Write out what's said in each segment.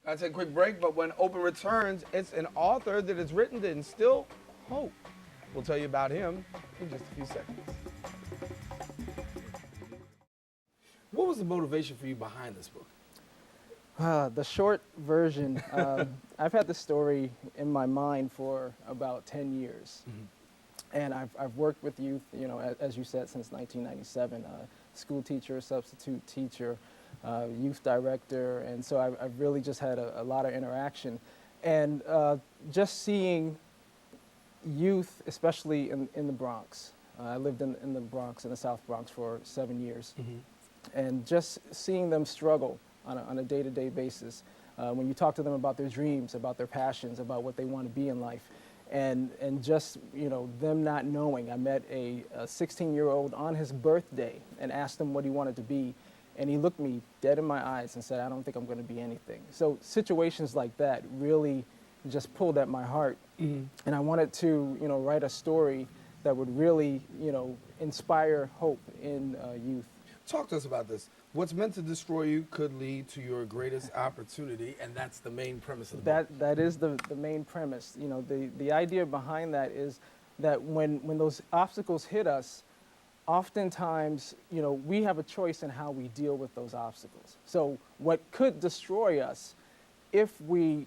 I'll take a quick break, but when Open returns, it's an author that has written to instill hope. We'll tell you about him in just a few seconds. What was the motivation for you behind this book? The short version, I've had this story in my mind for about 10 years. And I've worked with youth, you know, as you said, since 1997, school teacher, substitute teacher, youth director. And so I've really just had a lot of interaction. And just seeing youth, especially in the Bronx. I lived in the Bronx, in the South Bronx for 7 years. And just seeing them struggle on a day-to-day basis. When you talk to them about their dreams, about their passions, about what they want to be in life, and just, you know, them not knowing. I met a 16-year-old on his birthday and asked him what he wanted to be, and he looked me dead in my eyes and said, "I don't think I'm going to be anything." So situations like that really just pulled at my heart, and I wanted to, you know, write a story that would really, you know, inspire hope in youth. Talk to us about this. What's meant to destroy you could lead to your greatest opportunity, and that's the main premise of the book. That is the main premise. You know, the idea behind that is that when those obstacles hit us, oftentimes, you know, we have a choice in how we deal with those obstacles. So what could destroy us, if we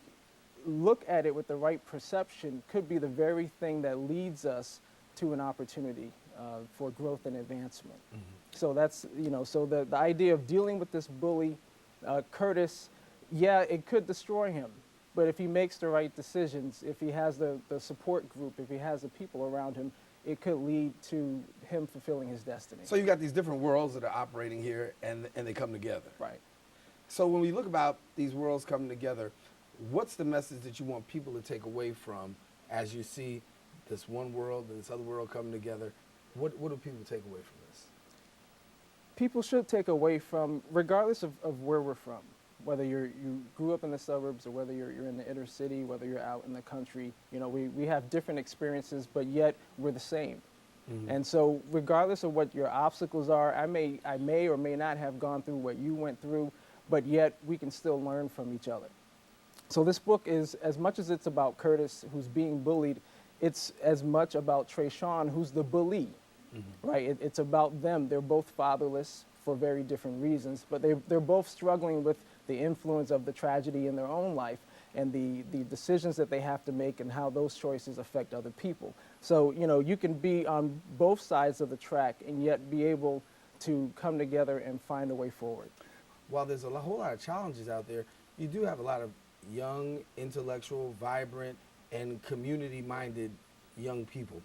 look at it with the right perception, could be the very thing that leads us to an opportunity for growth and advancement. So that's, you know, so the idea of dealing with this bully, Curtis, yeah, it could destroy him. But if he makes the right decisions, if he has the support group, if he has the people around him, it could lead to him fulfilling his destiny. So you've got these different worlds that are operating here, and they come together. Right. So when we look about these worlds coming together, what's the message that you want people to take away from as you see this one world and this other world coming together? What do people take away from this? People should take away from, regardless of where we're from, whether you grew up in the suburbs or whether you're in the inner city, whether you're out in the country, you know, we have different experiences, but yet we're the same. And so regardless of what your obstacles are, I may or may not have gone through what you went through, but yet we can still learn from each other. So this book is, as much as it's about Curtis, who's being bullied, it's as much about Trayshawn, who's the bully. Right? It's about them. They're both fatherless for very different reasons, but they're both struggling with the influence of the tragedy in their own life and the decisions that they have to make and how those choices affect other people. So, you know, you can be on both sides of the track and yet be able to come together and find a way forward. While there's a whole lot of challenges out there, you do have a lot of young, intellectual, vibrant, and community-minded young people.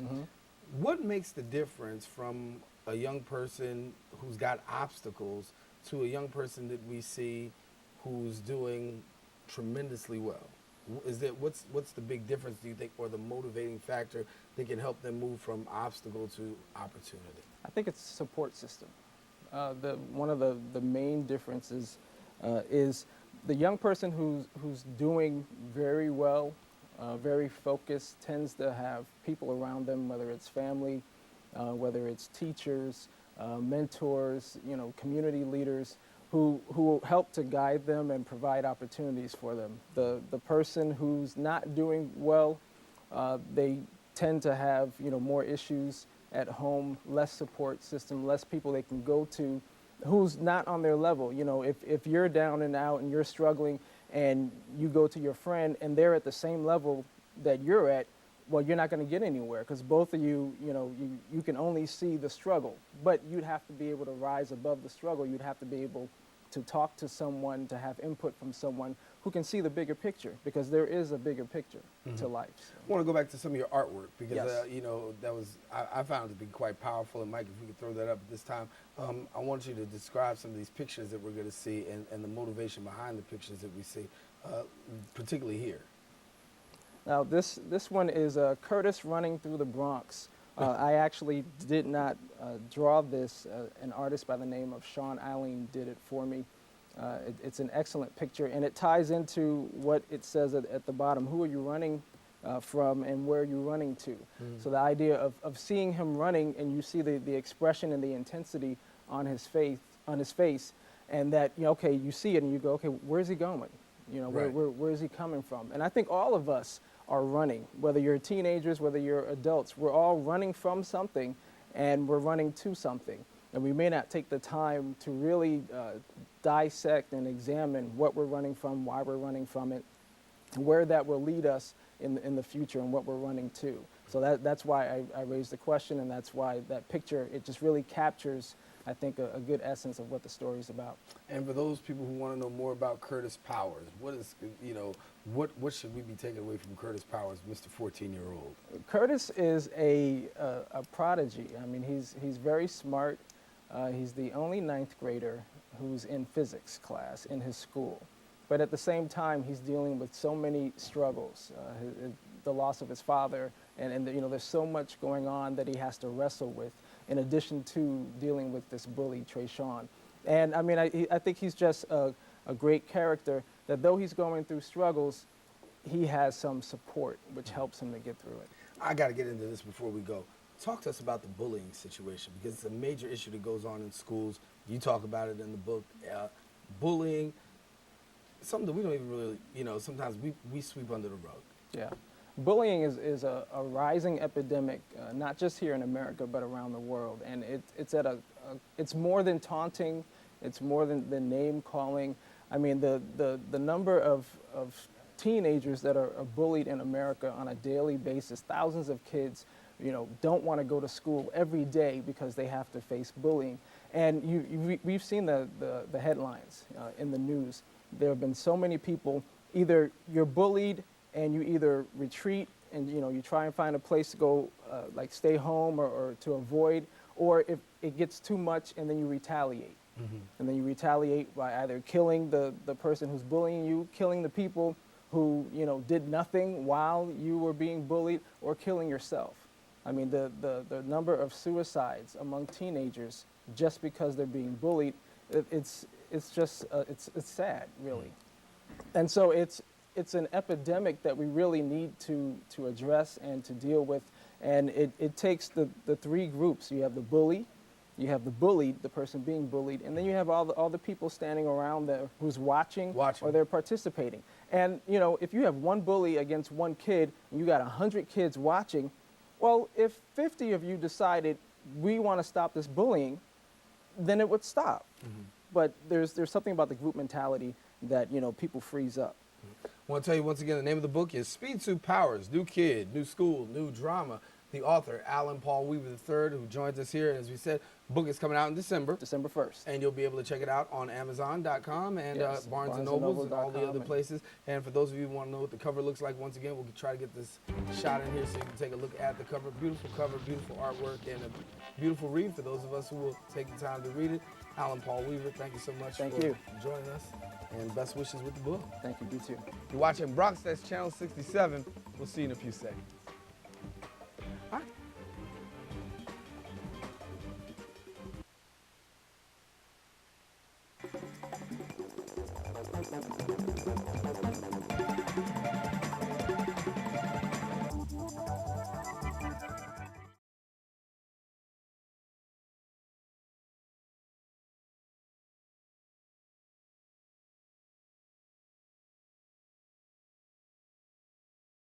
What makes the difference from a young person who's got obstacles to a young person that we see who's doing tremendously well? What's the big difference, do you think, or the motivating factor that can help them move from obstacle to opportunity? I think it's a support system. One of the main differences is the young person who's doing very well, very focused, tends to have people around them, whether it's family, whether it's teachers, mentors, you know, community leaders who help to guide them and provide opportunities for them. The person who's not doing well, they tend to have, you know, more issues at home, less support system, less people they can go to who's not on their level. You know, if you're down and out and you're struggling, and you go to your friend and they're at the same level that you're at, well, you're not going to get anywhere because both of you, you know, you can only see the struggle, but you'd have to be able to rise above the struggle. You'd have to be able to talk to someone, to have input from someone who can see the bigger picture, because there is a bigger picture to life. So. I want to go back to some of your artwork because, Yes. you know, that was, I found it to be quite powerful. And Mike, if we could throw that up at this time, I want you to describe some of these pictures that we're going to see and the motivation behind the pictures that we see, particularly here. Now, this one is Curtis running through the Bronx. I actually did not draw this. An artist by the name of Sean Allen did it for me. It's an excellent picture, and it ties into what it says at the bottom. Who are you running from, and where are you running to? So the idea of seeing him running, and you see the expression and the intensity on his face, and that, you know, okay, you see it and you go, okay, where's he going? You know, Right. where is he coming from? And I think all of us are running, whether you're teenagers, whether you're adults, we're all running from something and we're running to something. And we may not take the time to really dissect and examine what we're running from, why we're running from it, where that will lead us in the future and what we're running to. So that's why I raised the question, and that's why that picture, it just really captures, I think, a good essence of what the story is about. And for those people who want to know more about Curtis Powers, what is, you know, what should we be taking away from Curtis Powers, Mr. 14-year-old? Curtis is a prodigy. I mean, he's very smart. He's the only ninth grader who's in physics class in his school. But at the same time, he's dealing with so many struggles, the loss of his father, and you know, there's so much going on that he has to wrestle with, in addition to dealing with this bully, Trayshawn. And I mean, I think he's just a great character, that though he's going through struggles, he has some support, which helps him to get through it. I got to get into this before we go. Talk to us about the bullying situation, because it's a major issue that goes on in schools. You talk about it in the book. Bullying, something that we don't even really, you know, sometimes we sweep under the rug. Yeah. Bullying is a rising epidemic, not just here in America, but around the world. And it's more than taunting. It's more than name calling. I mean, the number of teenagers that are bullied in America on a daily basis, thousands of kids, you know, don't want to go to school every day because they have to face bullying. And we've seen the headlines in the news. There have been so many people, either you're bullied and you either retreat and, you know, you try and find a place to go, like stay home or to avoid, or if it gets too much and then you retaliate. Mm-hmm. And then you retaliate by either killing the person who's bullying you, killing the people who, you know, did nothing while you were being bullied, or killing yourself. I mean, the number of suicides among teenagers just because they're being bullied, it's just it's sad, really. And so it's an epidemic that we really need to address and to deal with. And it takes the three groups. You have the bully, you have the bullied, the person being bullied, and then you have all the people standing around there who's watching. Or they're participating. And you know, if you have one bully against one kid, and you got 100 kids watching, well, if 50 of you decided we want to stop this bullying, then it would stop. Mm-hmm. But there's something about the group mentality that, you know, people freeze up. I want to tell you once again, the name of the book is Speedsuit Powers, New Kid, New School, New Drama. The author, Alan Paul Weaver III, who joins us here. As we said, the book is coming out in December. December 1st. And you'll be able to check it out on Amazon.com and yes, Barnes & Nobles and all the other places. And for those of you who want to know what the cover looks like, once again, we'll try to get this shot in here so you can take a look at the cover. Beautiful cover, beautiful artwork, and a beautiful read for those of us who will take the time to read it. Alan Paul Weaver, thank you so much for joining us. And best wishes with the book. Thank you, you too. You're watching Brockstead's Channel 67. We'll see you in a few seconds. All right.